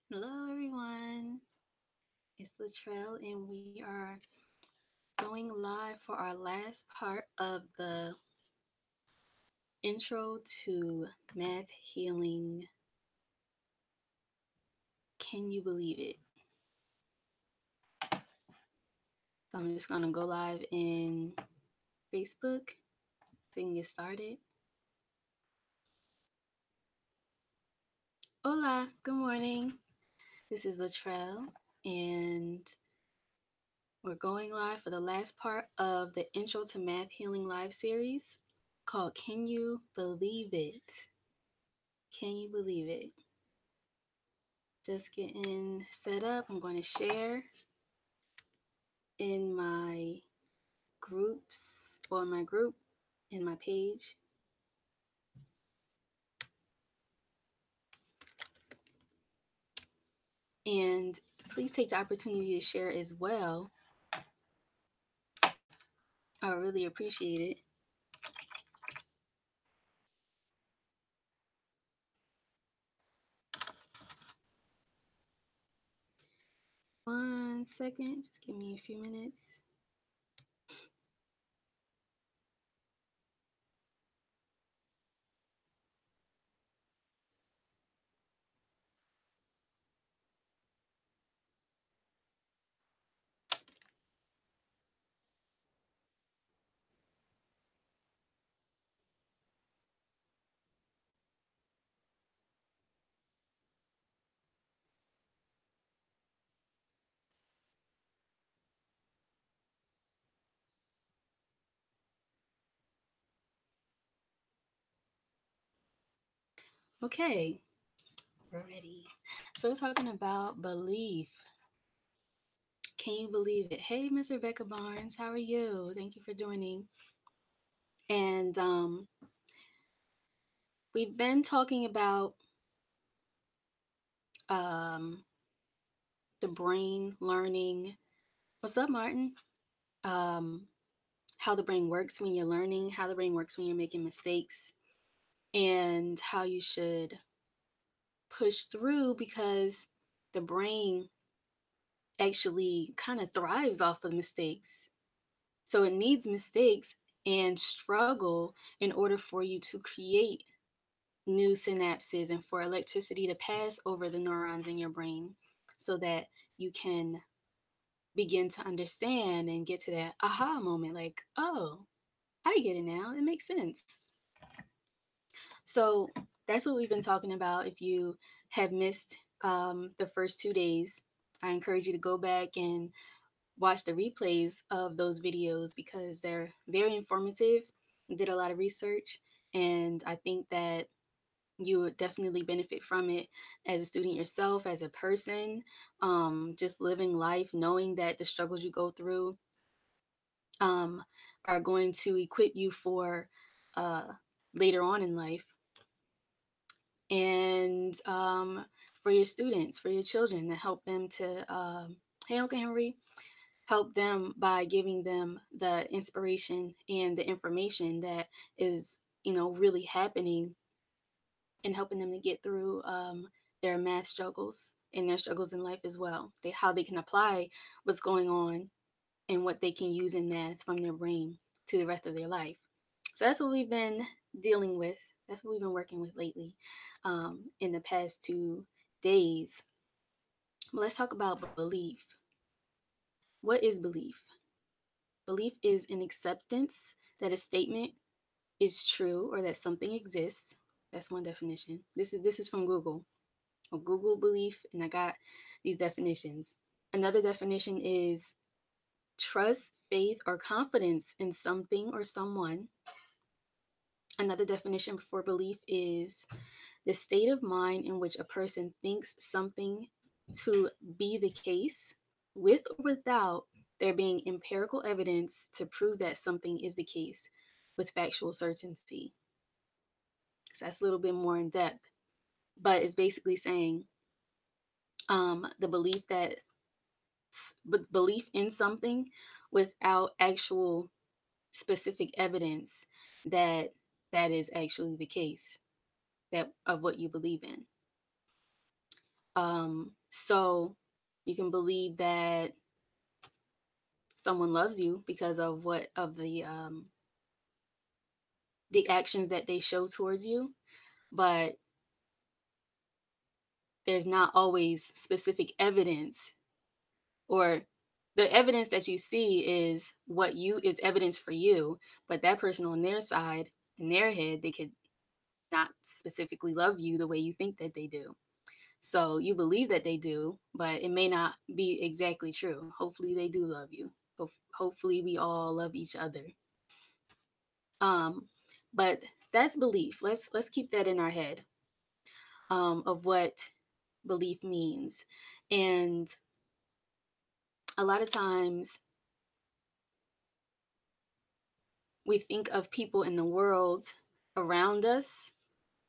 Hello, everyone. It's Latrell, and we are going live for our last part of the intro to math healing. Can you believe it? So, I'm just going to go live in Facebook so we can get started. Hola, good morning. This is Latrell, and we're going live for the last part of the Intro to Math Healing Live series called Can You Believe It? Can you believe it? Just getting set up. I'm going to share in my groups or my group in my page. And please take the opportunity to share as well. I really appreciate it. One second, just give me a few minutes. Okay, we're ready. So we're talking about belief. Can you believe it? Hey, Miss Rebecca Barnes, how are you? Thank you for joining. And we've been talking about um, the brain learning. What's up, Martin? Um, how the brain works when you're learning, how the brain works when you're making mistakes, and how you should push through because the brain actually kind of thrives off of mistakes. So it needs mistakes and struggle in order for you to create new synapses and for electricity to pass over the neurons in your brain so that you can begin to understand and get to that aha moment like, oh, I get it now. It makes sense. So that's what we've been talking about. If you have missed the first 2 days, I encourage you to go back and watch the replays of those videos because they're very informative. I did a lot of research, and I think that you would definitely benefit from it as a student yourself, as a person, just living life, knowing that the struggles you go through um, are going to equip you for uh, later on in life. And for your students, for your children, to help them to, hey, Uncle Henry, help them by giving them the inspiration and the information that is, really happening and helping them to get through their math struggles and their struggles in life as well. How they can apply what's going on and what they can use in math from their brain to the rest of their life. So that's what we've been dealing with. That's what we've been working with lately in the past 2 days. But let's talk about belief. What is belief? Belief is an acceptance that a statement is true or that something exists. That's one definition. This is from Google. A Google belief, and I got these definitions. Another definition is trust, faith, or confidence in something or someone. Another definition for belief is the state of mind in which a person thinks something to be the case, with or without there being empirical evidence to prove that something is the case with factual certainty. So that's a little bit more in depth, but it's basically saying the belief in something without actual specific evidence that that is actually the case that of what you believe in. So you can believe that someone loves you because of what of the actions that they show towards you, but there's not always specific evidence, or the evidence that you see is what you is evidence for you, but that person on their side, in their head, they could not specifically love you the way you think that they do. So you believe that they do, but it may not be exactly true. Hopefully they do love you. Hopefully we all love each other. Um, but that's belief. Let's keep that in our head, of what belief means. And a lot of times we think of people in the world around us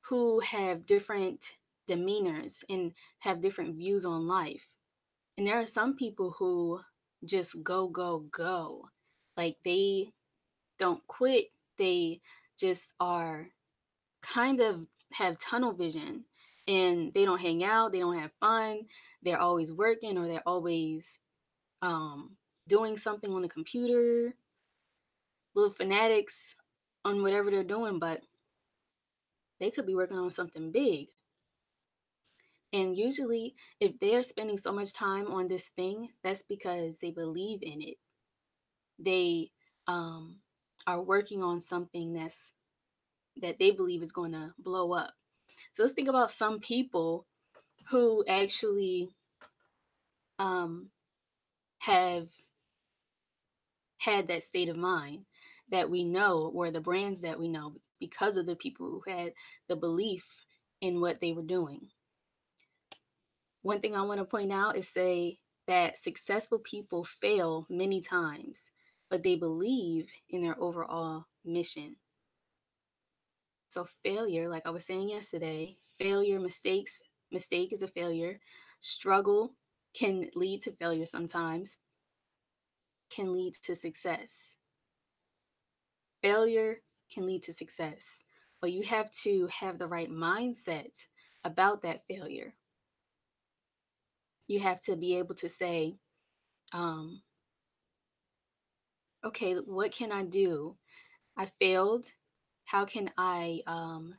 who have different demeanors and have different views on life. And there are some people who just go, go, go. Like they don't quit. They just are kind of have tunnel vision, and they don't hang out. They don't have fun. They're always working, or they're always um, doing something on the computer, little fanatics on whatever they're doing, but they could be working on something big. And usually, if they're spending so much time on this thing, that's because they believe in it. They um, are working on something that they believe is going to blow up. So let's think about some people who actually um, have had that state of mind that we know, or the brands that we know, because of the people who had the belief in what they were doing. One thing I want to point out is say that successful people fail many times, but they believe in their overall mission. So failure, like I was saying yesterday, failure, mistake is a failure. Struggle can lead to failure sometimes, can lead to success. Failure can lead to success, but you have to have the right mindset about that failure. You have to be able to say, um, okay, what can I do? I failed. How can I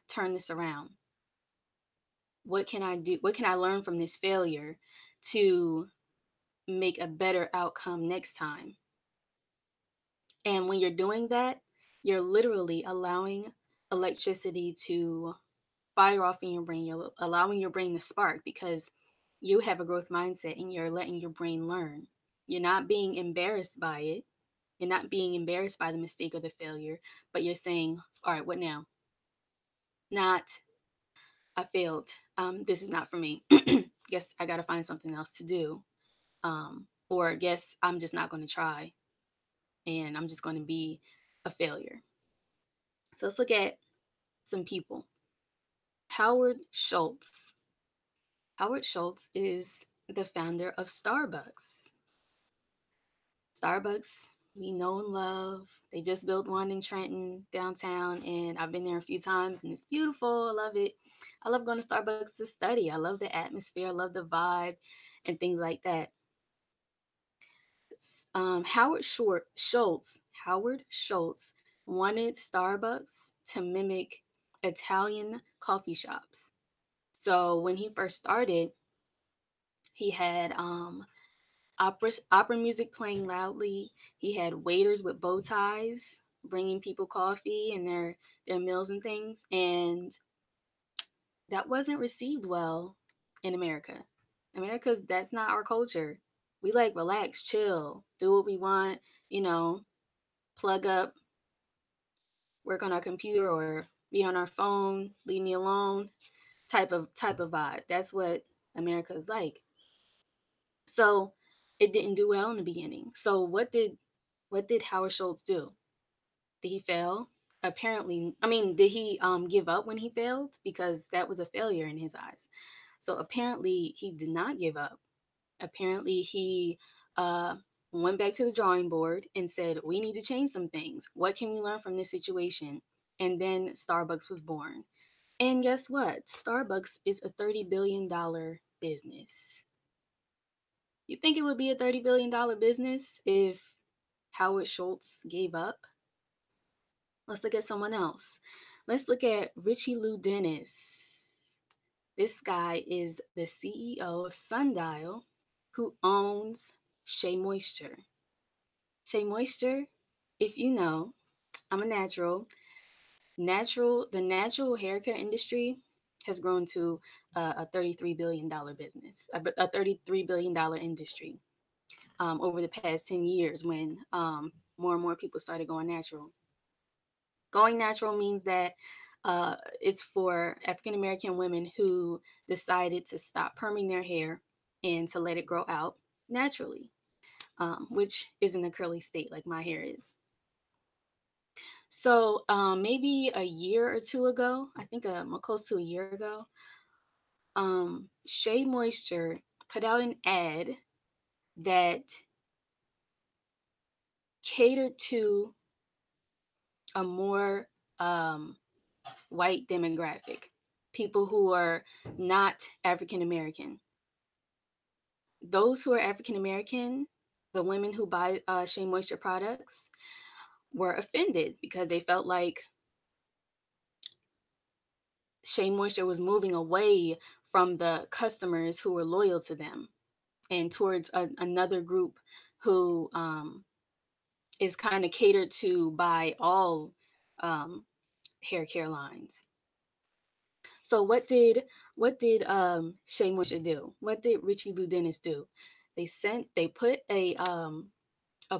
turn this around? What can I do? What can I learn from this failure to make a better outcome next time? And when you're doing that, you're literally allowing electricity to fire off in your brain. You're allowing your brain to spark because you have a growth mindset and you're letting your brain learn. You're not being embarrassed by it. You're not being embarrassed by the mistake or the failure, but you're saying, all right, what now? Not, I failed. This is not for me. Guess I got to find something else to do. Or guess I'm just not going to try and I'm just going to be a failure. So let's look at some people. Howard Schultz. Howard Schultz is the founder of Starbucks. Starbucks, we know and love. They just built one in Trenton, downtown, and I've been there a few times and it's beautiful. I love it. I love going to Starbucks to study. I love the atmosphere. I love the vibe and things like that. Howard Schultz wanted Starbucks to mimic Italian coffee shops. So when he first started, he had opera music playing loudly. He had waiters with bow ties bringing people coffee and their meals and things, and that wasn't received well in America. America's That's not our culture. We like relax, chill, do what we want, you know, plug up, work on our computer or be on our phone, leave me alone type of vibe. That's what America is like. So it didn't do well in the beginning. So what did Howard Schultz do? Did he fail? Apparently, I mean, did he give up when he failed? Because that was a failure in his eyes. So apparently, he did not give up. Apparently, he uh, went back to the drawing board and said, "We need to change some things. What can we learn from this situation?" And then Starbucks was born. And guess what? Starbucks is a $30 billion business. You think it would be a $30 billion business if Howard Schultz gave up? Let's look at someone else. Let's look at Richie Lou Dennis. This guy is the CEO of Sundial, who owns Shea Moisture. Shea Moisture, if you know, I'm a the natural hair care industry has grown to a $33 billion business, a $33 billion industry over the past 10 years when more and more people started going natural. Going natural means that it's for African American women who decided to stop perming their hair and to let it grow out naturally, which isn't a curly state like my hair is. So maybe a year or two ago, I think close to a year ago, Shea Moisture put out an ad that catered to a more white demographic, people who are not African American. Those who are African American, the women who buy Shea Moisture products, were offended because they felt like Shea Moisture was moving away from the customers who were loyal to them and towards another group who is kind of catered to by all um, hair care lines. So what did Shea Moisture do? What did Richie Lou Dennis do? They put a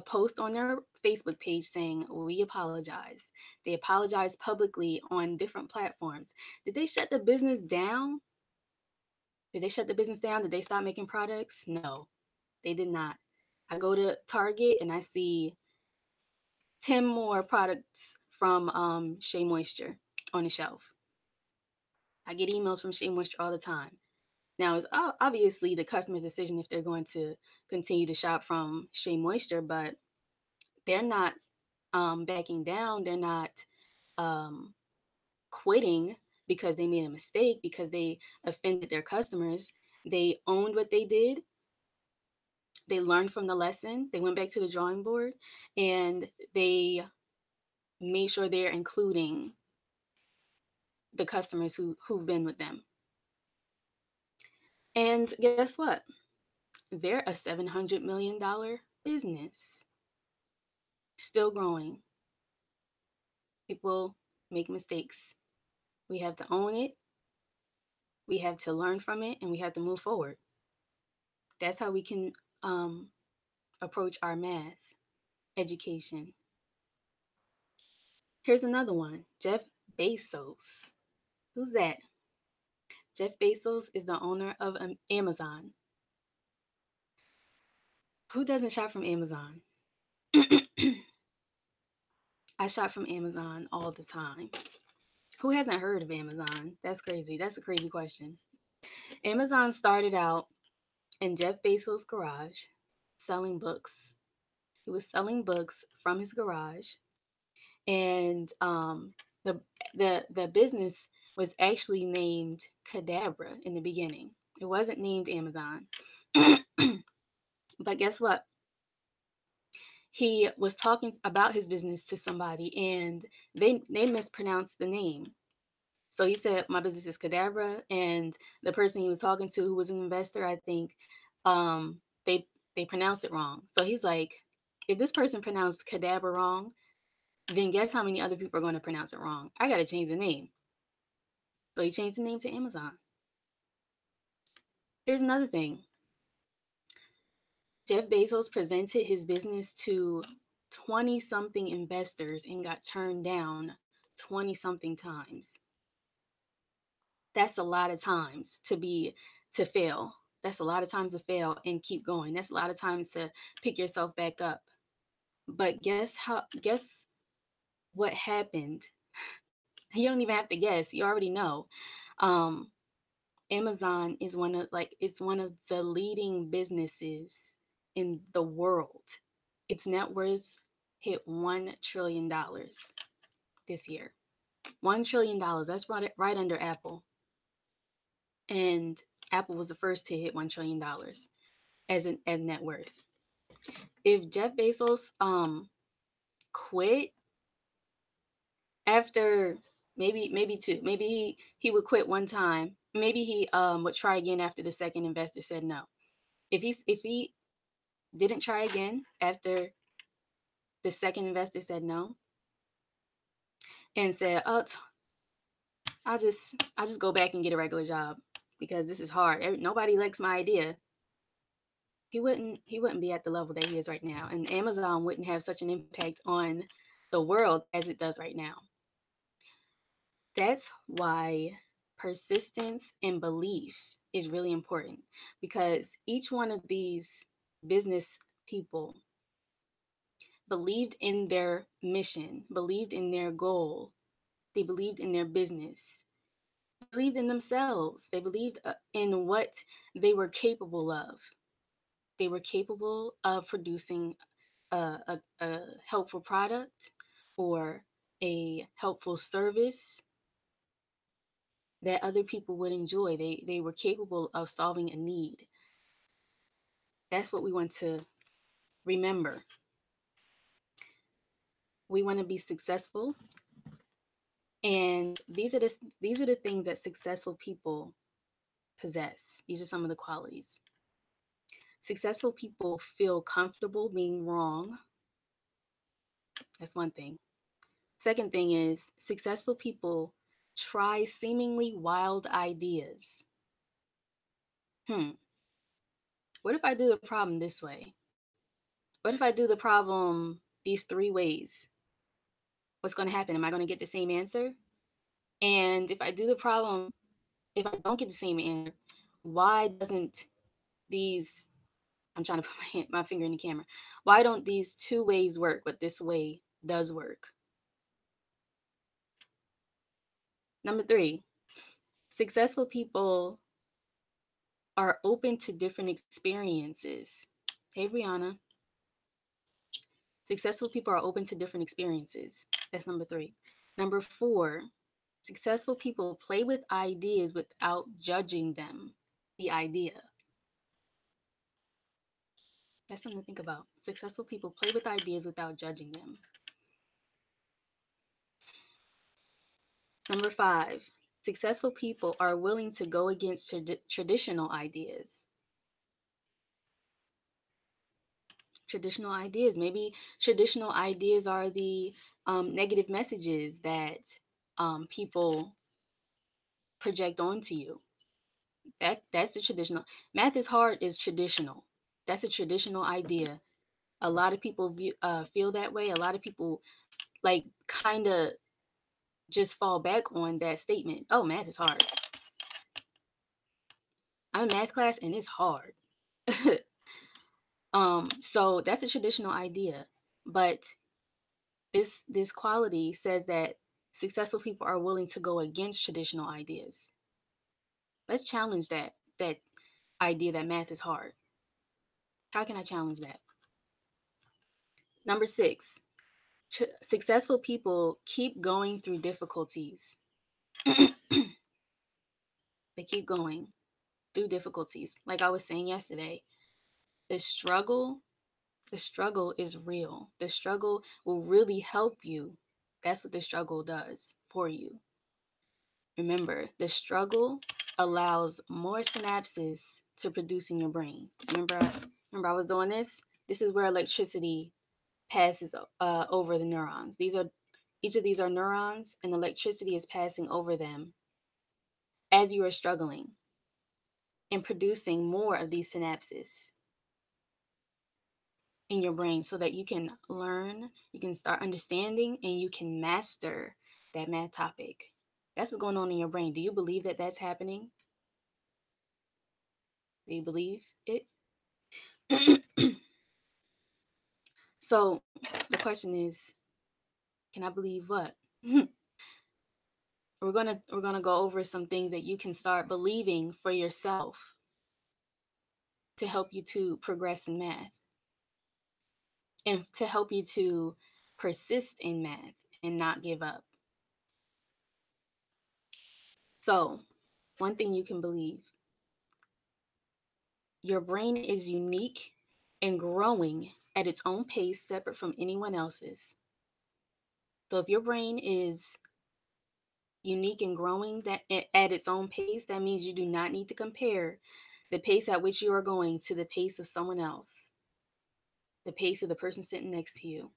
post on their Facebook page saying, "We apologize." They apologized publicly on different platforms. Did they shut the business down? Did they shut the business down? Did they stop making products? No, they did not. I go to Target and I see 10 more products from Shea Moisture on the shelf. I get emails from Shea Moisture all the time. Now, it's obviously the customer's decision if they're going to continue to shop from Shea Moisture, but they're not backing down. They're not um, quitting because they made a mistake, because they offended their customers. They owned what they did. They learned from the lesson. They went back to the drawing board and they made sure they're including the customers who've been with them. And guess what? They're a $700 million business, still growing. People make mistakes. We have to own it, we have to learn from it, and we have to move forward. That's how we can um, approach our math education. Here's another one. Jeff Bezos. Who's that? Jeff Bezos is the owner of Amazon. Who doesn't shop from Amazon? I shop from Amazon all the time. Who hasn't heard of Amazon? That's crazy. That's a crazy question. Amazon started out in Jeff Bezos' garage selling books. He was selling books from his garage, and the the business was actually named Cadabra in the beginning. It wasn't named Amazon. But guess what? He was talking about his business to somebody, and they mispronounced the name. So he said, "My business is Cadabra," and the person he was talking to, who was an investor, I think, um, they pronounced it wrong. So he's like, if this person pronounced Cadabra wrong, then guess how many other people are going to pronounce it wrong? I got to change the name. So he changed the name to Amazon. Here's another thing. Jeff Bezos presented his business to 20 something investors and got turned down 20 something times. That's a lot of times to fail. That's a lot of times to fail and keep going. That's a lot of times to pick yourself back up. But guess what happened? You don't even have to guess. You already know. Um, Amazon is it's one of the leading businesses in the world. Its net worth hit $1 trillion this year. $1 trillion. That's right under Apple. And Apple was the first to hit $1 trillion as net worth. If Jeff Bezos quit after maybe two, maybe he would quit one time. Maybe he would try again after the second investor said no. If he didn't try again after the second investor said no and said, "Oh, I'll just go back and get a regular job because this is hard. Nobody likes my idea." He wouldn't be at the level that he is right now, and Amazon wouldn't have such an impact on the world as it does right now. That's why persistence and belief is really important, because each one of these business people believed in their mission, believed in their goal, they believed in their business, believed in themselves, they believed in what they were capable of. They were capable of producing a helpful product or a helpful service that other people would enjoy. They were capable of solving a need. That's what we want to remember. We want to be successful, and these are the things that successful people possess. These are some of the qualities. Successful people feel comfortable being wrong. That's one thing. Second thing is successful people try seemingly wild ideas. What if I do the problem this way? What if I do the problem these three ways? What's going to happen? Am I going to get the same answer? And if I do the problem, if I don't get the same answer, why doesn't these, I'm trying to put my finger in the camera, why don't these two ways work, but this way does work? Number three, successful people are open to different experiences. Hey, Brianna. Successful people are open to different experiences. That's number three. Number four, successful people play with ideas without judging them. The idea. That's something to think about. Successful people play with ideas without judging them. Number five, successful people are willing to go against traditional ideas. Traditional ideas. Maybe traditional ideas are the negative messages that people project onto you. That's the traditional. Math is hard is traditional. That's a traditional idea. A lot of people feel that way. A lot of people like kind of just fall back on that statement. Oh, math is hard. I'm in math class and it's hard. So that's a traditional idea. But this quality says that successful people are willing to go against traditional ideas. Let's challenge that idea that math is hard. How can I challenge that? Number six, successful people keep going through difficulties. They keep going through difficulties. Like I was saying yesterday, the struggle is real. The struggle will really help you. That's what the struggle does for you. Remember, the struggle allows more synapses to produce in your brain. Remember I was doing this? This is where electricity passes over the neurons. Each of these are neurons, and electricity is passing over them as you are struggling and producing more of these synapses in your brain so that you can learn, you can start understanding, and you can master that math topic. That's what's going on in your brain. Do you believe that that's happening? Do you believe it? So the question is, can I believe what? we're gonna go over some things that you can start believing for yourself to help you to progress in math and to help you to persist in math and not give up. So, one thing you can believe, your brain is unique and growing at its own pace, separate from anyone else's. So, if your brain is unique and growing that at its own pace, that means you do not need to compare the pace at which you are going to the pace of someone else, the pace of the person sitting next to you,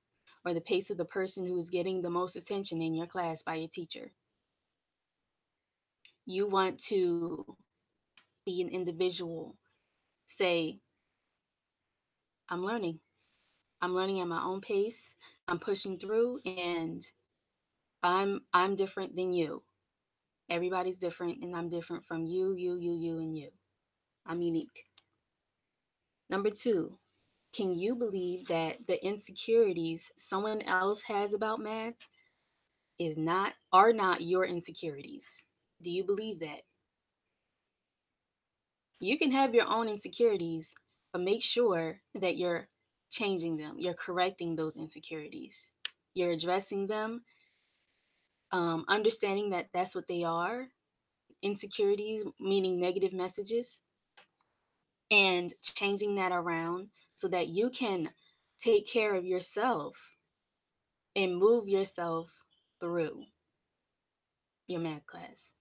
or the pace of the person who is getting the most attention in your class by your teacher. You want to be an individual. Say, I'm learning. I'm learning at my own pace. I'm pushing through, and I'm different than you. Everybody's different, and I'm different from you, and you. I'm unique. Number two, can you believe that the insecurities someone else has about math are not your insecurities? Do you believe that? You can have your own insecurities, but make sure that you're changing them. You're correcting those insecurities. You're addressing them, understanding that that's what they are, insecurities, meaning negative messages, and changing that around so that you can take care of yourself and move yourself through your math class.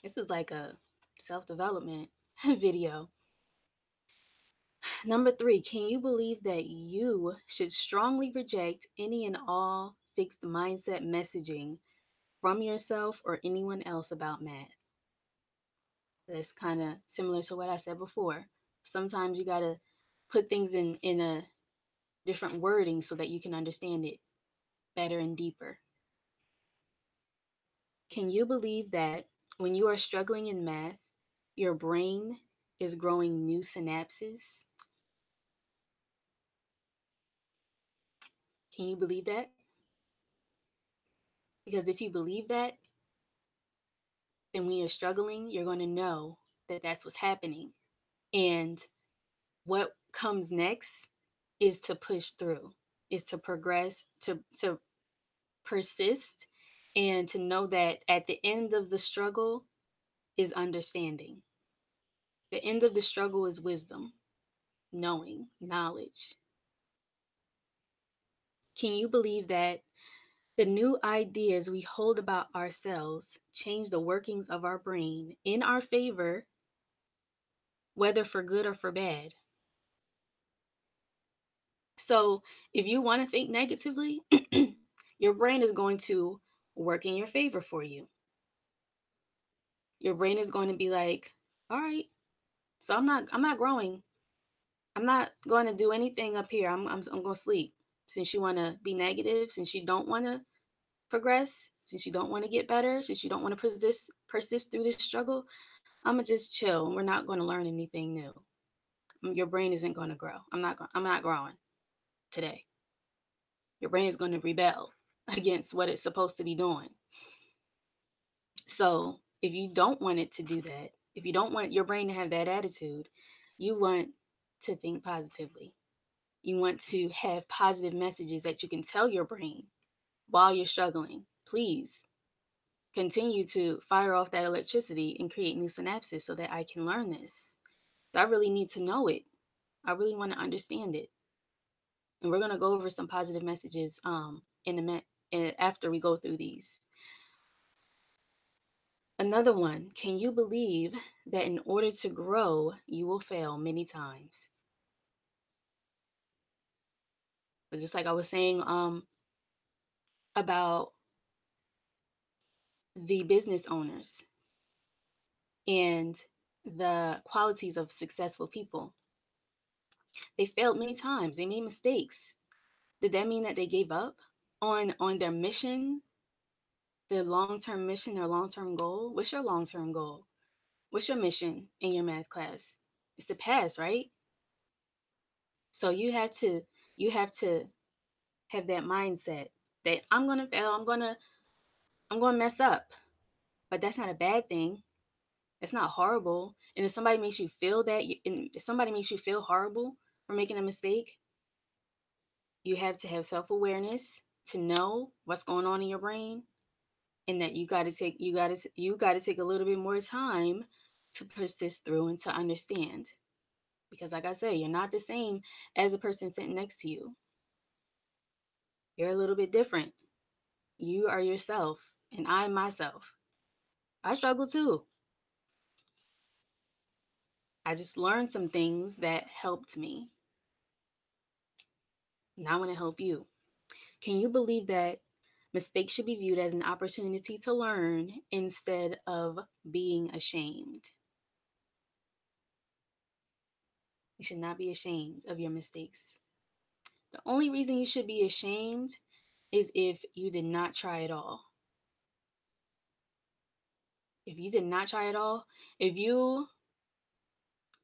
This is like a self development video. Number three, can you believe that you should strongly reject any and all fixed mindset messaging from yourself or anyone else about math? That's kind of similar to what I said before. Sometimes you got to put things in a different wording so that you can understand it better and deeper. Can you believe that when you are struggling in math, your brain is growing new synapses? Can you believe that? Because if you believe that, then when you're struggling, you're going to know that that's what's happening. And what comes next is to push through, is to progress, to persist, and to know that at the end of the struggle is understanding. The end of the struggle is wisdom, knowing, knowledge. Can you believe that the new ideas we hold about ourselves change the workings of our brain in our favor, whether for good or for bad? So, if you want to think negatively, your brain is going to work in your favor for you. Your brain is going to be like, "All right, so I'm not growing. I'm not going to do anything up here. I'm going to sleep. Since you want to be negative, since you don't want to progress, since you don't want to get better, since you don't want to persist through this struggle, I'm gonna just chill. We're not going to learn anything new. Your brain isn't going to grow. I'm not growing today. Your brain is going to rebel against what it's supposed to be doing. So if you don't want it to do that, if you don't want your brain to have that attitude, you want to think positively. You want to have positive messages that you can tell your brain while you're struggling. Please continue to fire off that electricity and create new synapses so that I can learn this. I really need to know it. I really want to understand it. And we're going to go over some positive messages after we go through these. Another one, can you believe that in order to grow, you will fail many times? So just like I was saying about the business owners and the qualities of successful people, they failed many times. They made mistakes. Did that mean that they gave up on their mission, their long-term mission, their long-term goal? What's your long-term goal? What's your mission in your math class? It's to pass, right? So you have to have that mindset that I'm gonna fail, I'm gonna mess up. But that's not a bad thing. It's not horrible. And if somebody makes you feel that, and if somebody makes you feel horrible for making a mistake, you have to have self-awareness to know what's going on in your brain and that you got to take a little bit more time to persist through and to understand. Because like I say, you're not the same as a person sitting next to you. You're a little bit different. You are yourself, and I'm myself. I struggle too. I just learned some things that helped me. Now I want to help you. Can you believe that mistakes should be viewed as an opportunity to learn instead of being ashamed? You should not be ashamed of your mistakes. The only reason you should be ashamed is if you did not try at all. If you did not try at all, if you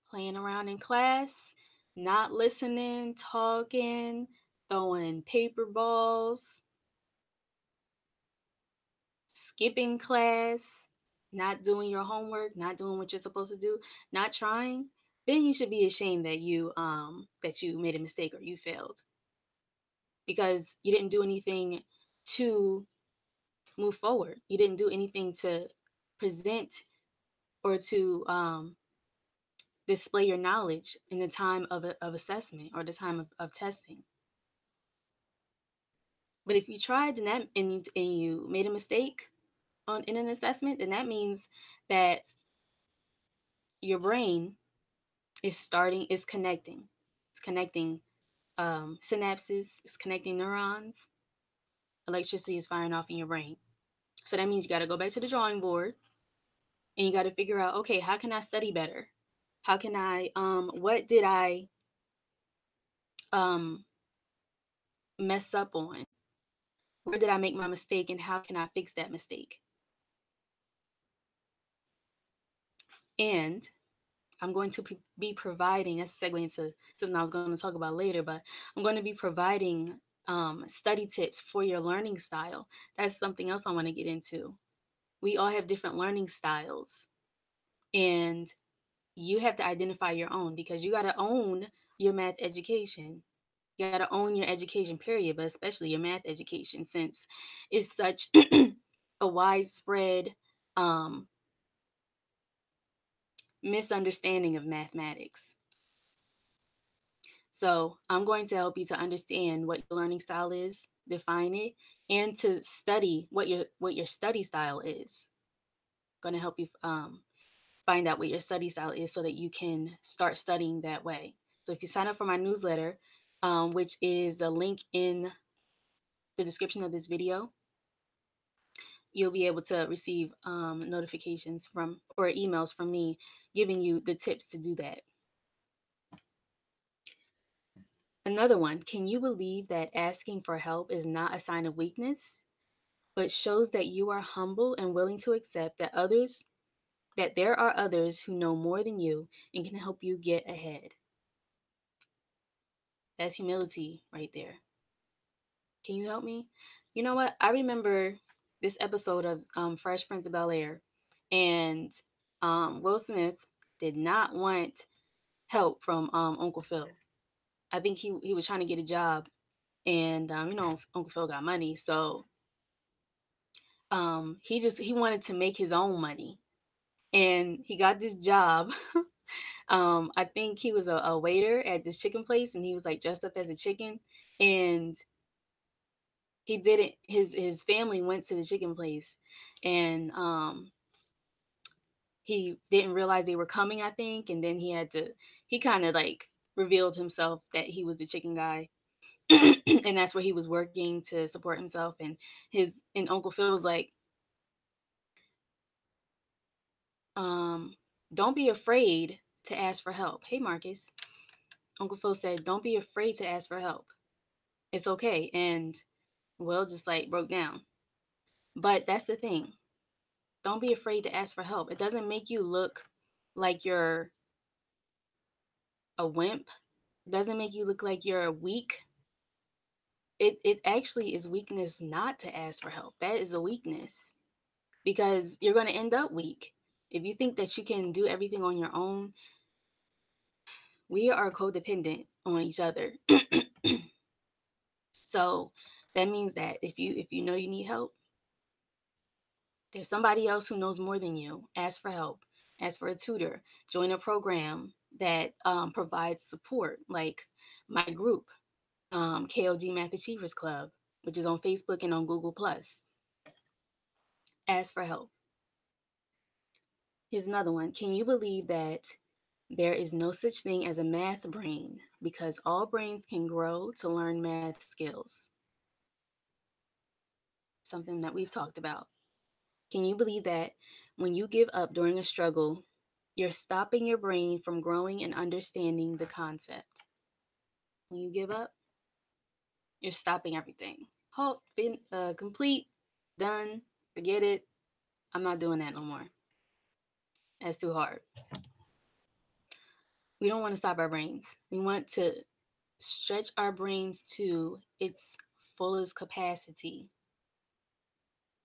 playing around in class, not listening, talking, throwing paper balls, skipping class, not doing your homework, not doing what you're supposed to do, not trying, then you should be ashamed that you made a mistake or you failed because you didn't do anything to move forward. You didn't do anything to present or to display your knowledge in the time of assessment or the time of testing. But if you tried and you made a mistake in an assessment, then that means that your brain is connecting. It's connecting synapses, it's connecting neurons. Electricity is firing off in your brain. So that means you got to go back to the drawing board and you got to figure out, okay, how can I study better? How can what did I um, mess up on? Where did I make my mistake and how can I fix that mistake? And I'm going to be providing, that's a segue into something I was going to talk about later, but I'm going to be providing study tips for your learning style. That's something else I want to get into. We all have different learning styles, and you have to identify your own because you got to own your math education. You got to own your education, period, but especially your math education since it's such a widespread um, misunderstanding of mathematics. So I'm going to help you to understand what your learning style is, define it, and to study what your study style is. I'm going to help you find out what your study style is so that you can start studying that way. So if you sign up for my newsletter, which is the link in the description of this video, you'll be able to receive notifications from or emails from me giving you the tips to do that. Another one, can you believe that asking for help is not a sign of weakness, but shows that you are humble and willing to accept that there are others who know more than you and can help you get ahead? That's humility right there. Can you help me? You know what? I remember this episode of Fresh Prince of Bel-Air, and Will Smith did not want help from Uncle Phil. I think he was trying to get a job, and Uncle Phil got money, so he wanted to make his own money, and he got this job. I think he was a waiter at this chicken place, and he was like dressed up as a chicken, and he didn't. His family went to the chicken place, and he didn't realize they were coming. I think, and then he kind of like revealed himself that he was the chicken guy. And that's where he was working to support himself, and Uncle Phil was like, um, don't be afraid to ask for help. Hey, Marcus. Uncle Phil said, don't be afraid to ask for help. It's okay. And Will just like broke down. But that's the thing. Don't be afraid to ask for help. It doesn't make you look like you're a wimp. It doesn't make you look like you're weak. It actually is weakness not to ask for help. That is a weakness because you're going to end up weak. If you think that you can do everything on your own, we are codependent on each other. So that means that if you know you need help, There's somebody else who knows more than you. Ask for help. Ask for a tutor. Join a program that provides support, like my group, KOG Math Achievers Club, which is on Facebook and on Google Plus. Ask for help. Here's another one. Can you believe that there is no such thing as a math brain because all brains can grow to learn math skills? Something that we've talked about. Can you believe that when you give up during a struggle, you're stopping your brain from growing and understanding the concept? When you give up, you're stopping everything. Halt, complete, done, forget it. I'm not doing that no more. That's too hard. We don't want to stop our brains. We want to stretch our brains to its fullest capacity.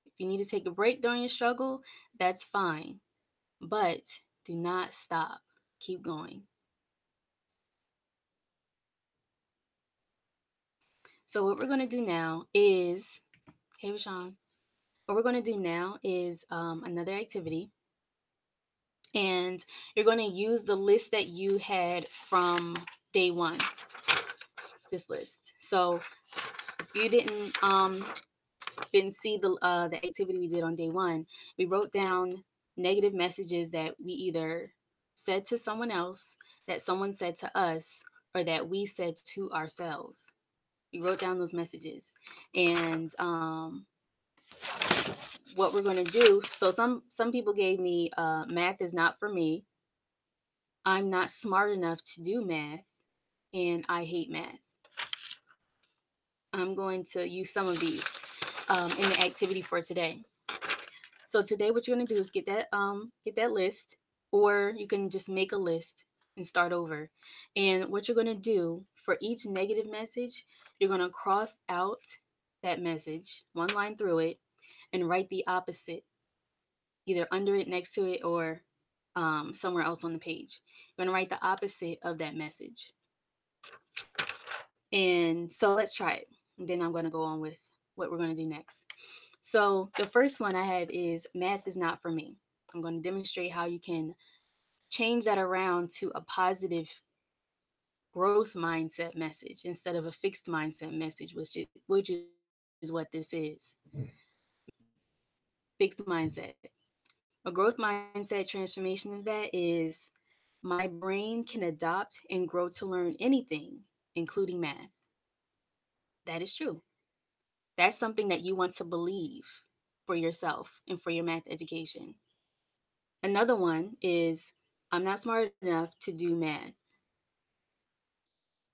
If you need to take a break during your struggle, that's fine. But do not stop. Keep going. So what we're going to do now is, hey, Rashawn, what we're going to do now is another activity. And you're going to use the list that you had from day one, this list. So if you didn't see the activity we did on day one, we wrote down negative messages that we either said to someone else, that someone said to us, or that we said to ourselves. We wrote down those messages. And what we're going to do, so some people gave me math is not for me, I'm not smart enough to do math, and I hate math. I'm going to use some of these in the activity for today. So today what you're going to do is get that list, or you can just make a list and start over. And what you're going to do for each negative message, you're going to cross out that message, one line through it, and write the opposite, either under it, next to it, or somewhere else on the page. You're going to write the opposite of that message. And so let's try it. And then I'm going to go on with what we're going to do next. So the first one I have is math is not for me. I'm going to demonstrate how you can change that around to a positive growth mindset message instead of a fixed mindset message, which is what this is. Fixed mindset. A growth mindset transformation of that is my brain can adopt and grow to learn anything, including math. That is true. That's something that you want to believe for yourself and for your math education. Another one is I'm not smart enough to do math.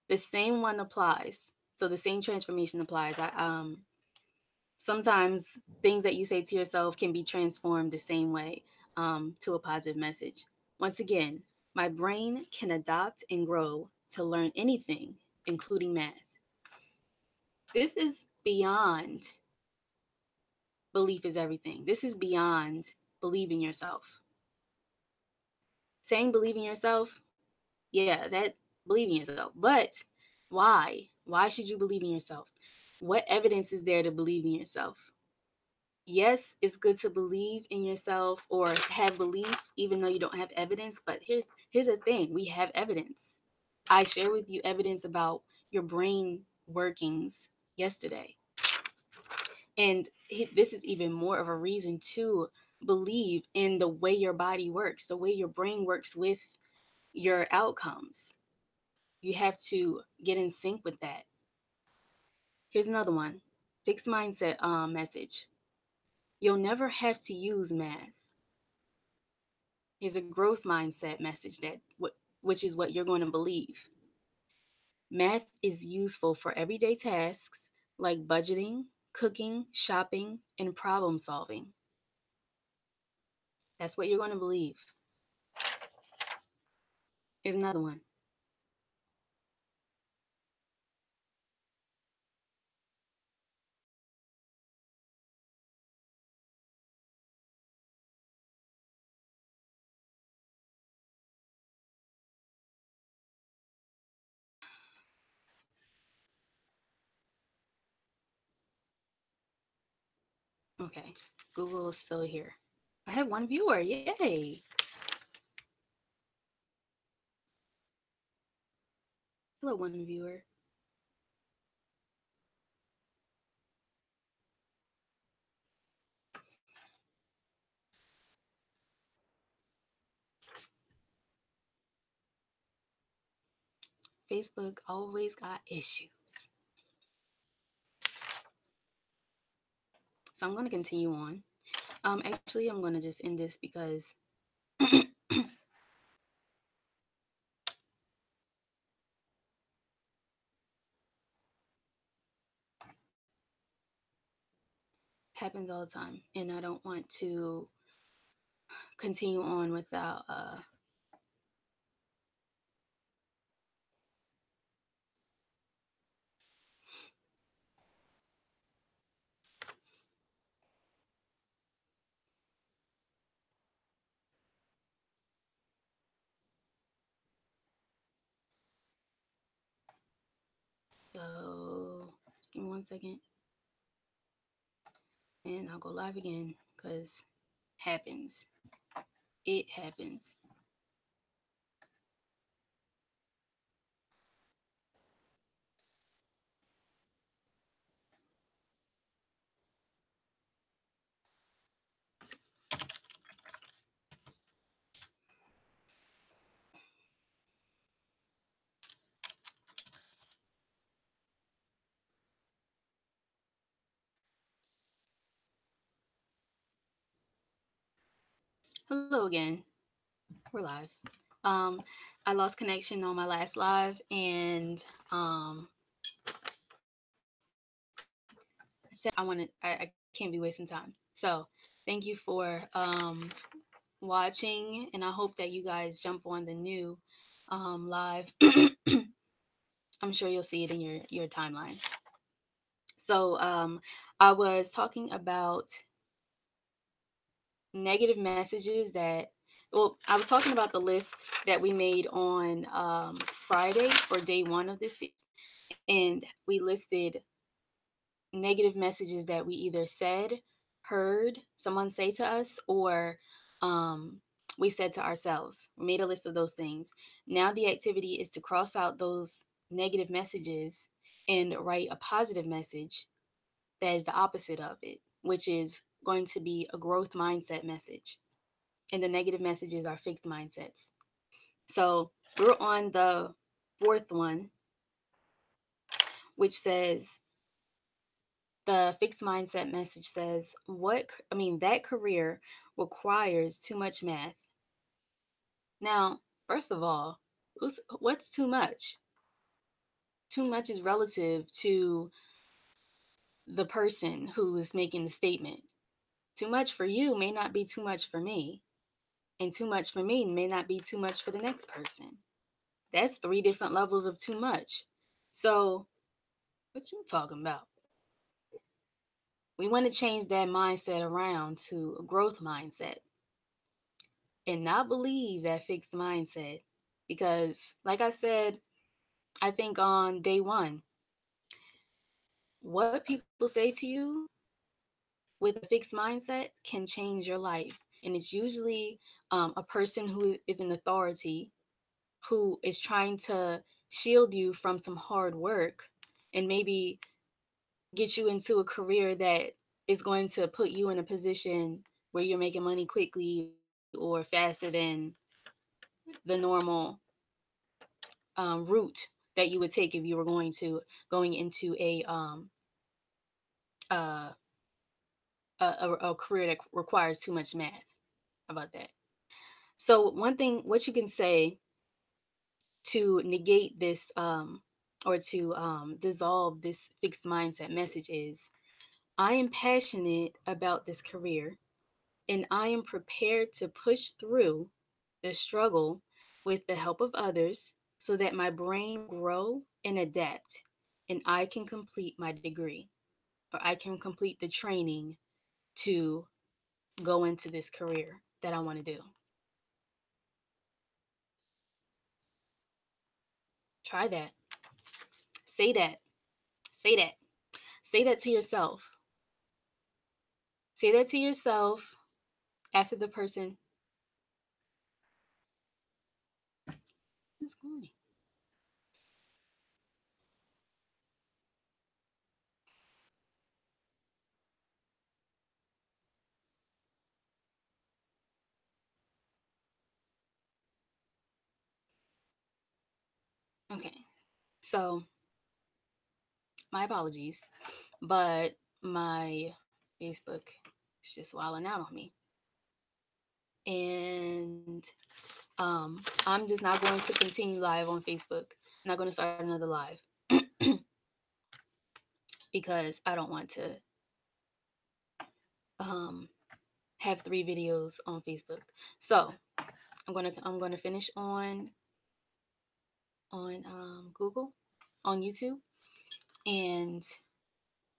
The same one applies. So the same transformation applies. Sometimes things that you say to yourself can be transformed the same way to a positive message. Once again, my brain can adopt and grow to learn anything, including math. This is beyond belief is everything. This is beyond believing yourself. Saying believe in yourself, yeah, that believe in yourself. But why? Why should you believe in yourself? What evidence is there to believe in yourself? Yes, it's good to believe in yourself or have belief even though you don't have evidence, but here's the thing, we have evidence. I share with you evidence about your brain workings yesterday. And this is even more of a reason to believe in the way your body works, the way your brain works with your outcomes. You have to get in sync with that. Here's another one. Fixed mindset message. You'll never have to use math. Here's a growth mindset message which is what you're going to believe. Math is useful for everyday tasks like budgeting, cooking, shopping, and problem solving. That's what you're going to believe. Here's another one. Okay. Google is still here. I have one viewer. Yay. Hello, one viewer. Facebook always got issues. So I'm going to continue on. Actually, I'm going to just end this because happens all the time, and I don't want to continue on without so just give me 1 second, and I'll go live again because happens. It happens. Hello again. We're live. Um, I lost connection on my last live, and I can't be wasting time. So thank you for watching, and I hope that you guys jump on the new live. I'm sure you'll see it in your timeline. So I was talking about negative messages that. Well, I was talking about the list that we made on Friday for day one of this series, and we listed negative messages that we either said, heard someone say to us, or um, we said to ourselves. We made a list of those things. Now the activity is to cross out those negative messages and write a positive message that is the opposite of it, which is going to be a growth mindset message. And the negative messages are fixed mindsets. So we're on the fourth one, which says, the fixed mindset message says, that career requires too much math. Now, first of all, what's too much? Too much is relative to the person who is making the statement. Too much for you may not be too much for me, and too much for me may not be too much for the next person. That's three different levels of too much. So, what you talking about? We want to change that mindset around to a growth mindset and not believe that fixed mindset. Because, like I said, I think on day one, what people say to you with a fixed mindset can change your life. And it's usually a person who is in authority, who is trying to shield you from some hard work and maybe get you into a career that is going to put you in a position where you're making money quickly or faster than the normal route that you would take if you were going into uh, a career that requires too much math. How about that? So one thing, what you can say to negate this or to dissolve this fixed mindset message is, I am passionate about this career, and I am prepared to push through the struggle with the help of others so that my brain grow and adapt, and I can complete my degree, or I can complete the training to go into this career that I want to do. Try that. Say that. Say that. Say that to yourself. Say that to yourself after the person is going. Okay. So, my apologies, but my Facebook is just wilding out on me. And I'm just not going to continue live on Facebook. I'm not going to start another live because I don't want to um, have 3 videos on Facebook. So I'm gonna finish on Google, on YouTube, and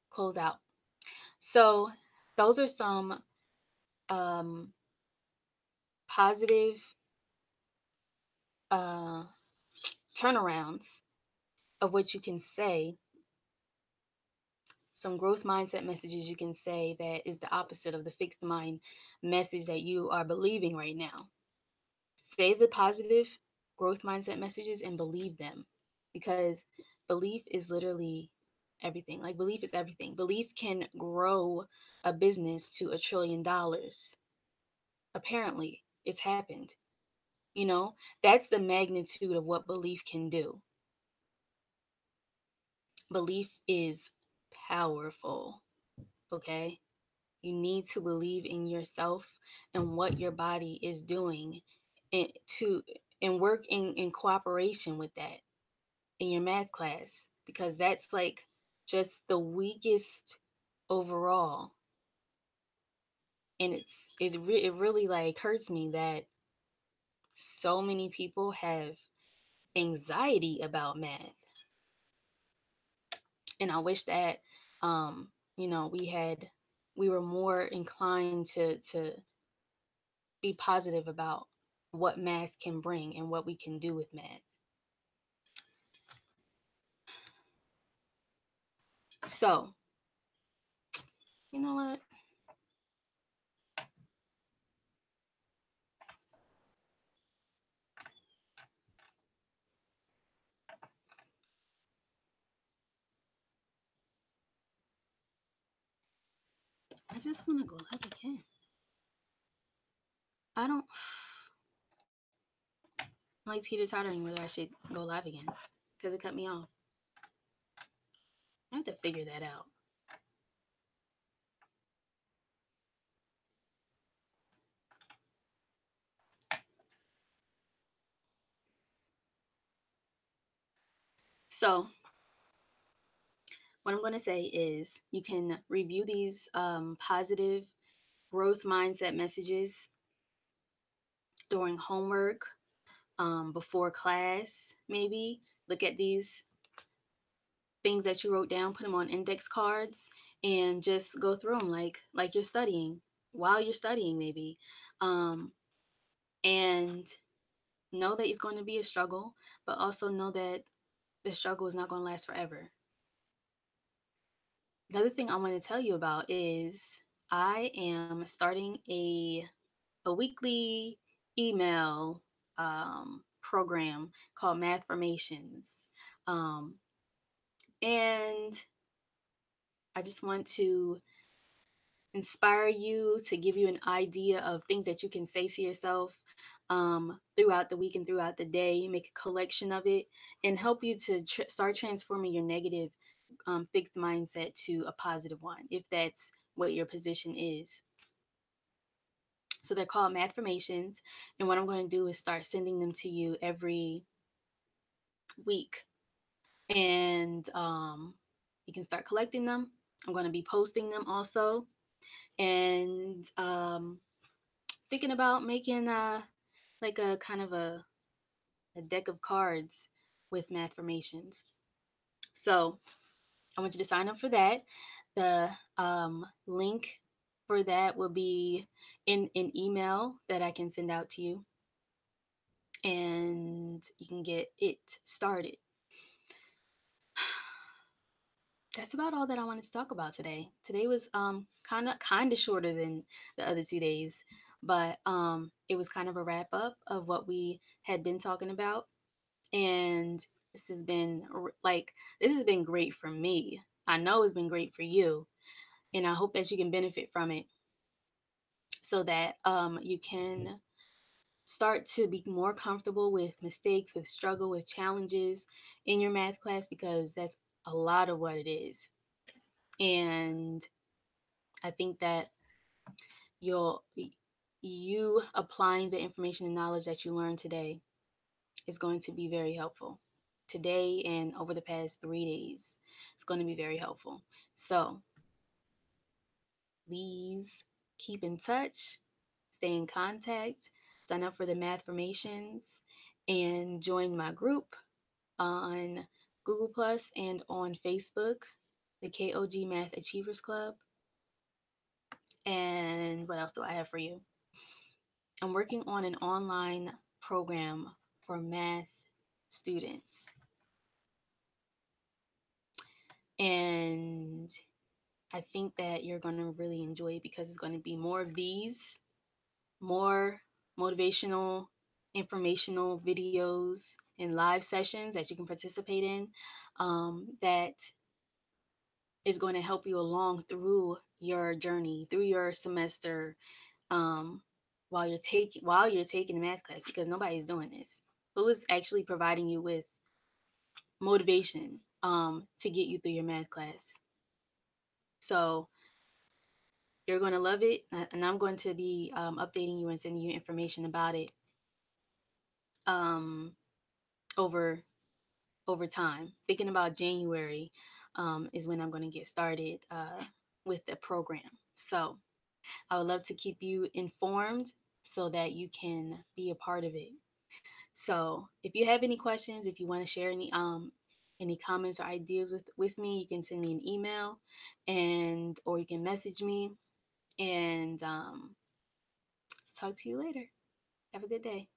close out. So those are some um, positive uh, turnarounds of what you can say, some growth mindset messages you can say that is the opposite of the fixed mind message that you are believing right now. Say the positive growth mindset messages and believe them, because belief is literally everything. Like, belief is everything. Belief can grow a business to $1 trillion. Apparently, it's happened. You know, that's the magnitude of what belief can do. Belief is powerful, okay? You need to believe in yourself and what your body is doing, and to and work in cooperation with that in your math class, because that's like just the weakest overall. And it really like hurts me that so many people have anxiety about math. And I wish that we were more inclined to be positive about what math can bring and what we can do with math. So, you know what? I just want to go live again. I don't like teeter tottering whether I should go live again because it cut me off. I have to figure that out. So, what I'm going to say is you can review these positive growth mindset messages during homework, before class, maybe. Look at these things that you wrote down, put them on index cards, and just go through them like you're studying, while you're studying, maybe. Um, and know that it's going to be a struggle, but also know that the struggle is not going to last forever. The other thing I want to tell you about is I am starting a weekly email program called Math Formations. Um, and I just want to inspire you, to give you an idea of things that you can say to yourself throughout the week and throughout the day. Make a collection of it and help you to start transforming your negative fixed mindset to a positive one, if that's what your position is. So they're called Math Formations. And what I'm going to do is start sending them to you every week. And you can start collecting them. I'm going to be posting them also. And thinking about making like a kind of a deck of cards with Math Formations. So I want you to sign up for that. The link for that will be in an email that I can send out to you, and you can get it started. That's about all that I wanted to talk about today. Today was kind of shorter than the other 2 days, but it was kind of a wrap up of what we had been talking about, and this has been this has been great for me. I know it's been great for you, and I hope that you can benefit from it so that you can start to be more comfortable with mistakes, with struggle, with challenges in your math class, because that's a lot of what it is. And I think that you'll you applying the information and knowledge that you learned today is going to be very helpful. Today and over the past 3 days, it's going to be very helpful. So please keep in touch, stay in contact, sign up for the math formations, and join my group on Google Plus and on Facebook, the KOG Math Achievers Club. And what else do I have for you? I'm working on an online program for math students. And I think that you're going to really enjoy it because it's going to be more of these, more motivational, informational videos and live sessions that you can participate in, that is going to help you along through your journey, through your semester, um, while you're taking math class, because nobody's doing this. Who is actually providing you with motivation to get you through your math class? So you're going to love it, and I'm going to be updating you and sending you information about it um, over over time. Thinking about January is when I'm going to get started with the program. So I would love to keep you informed so that you can be a part of it. So if you have any questions, if you want to share any comments or ideas with me, you can send me an email, and or you can message me, and talk to you later. Have a good day.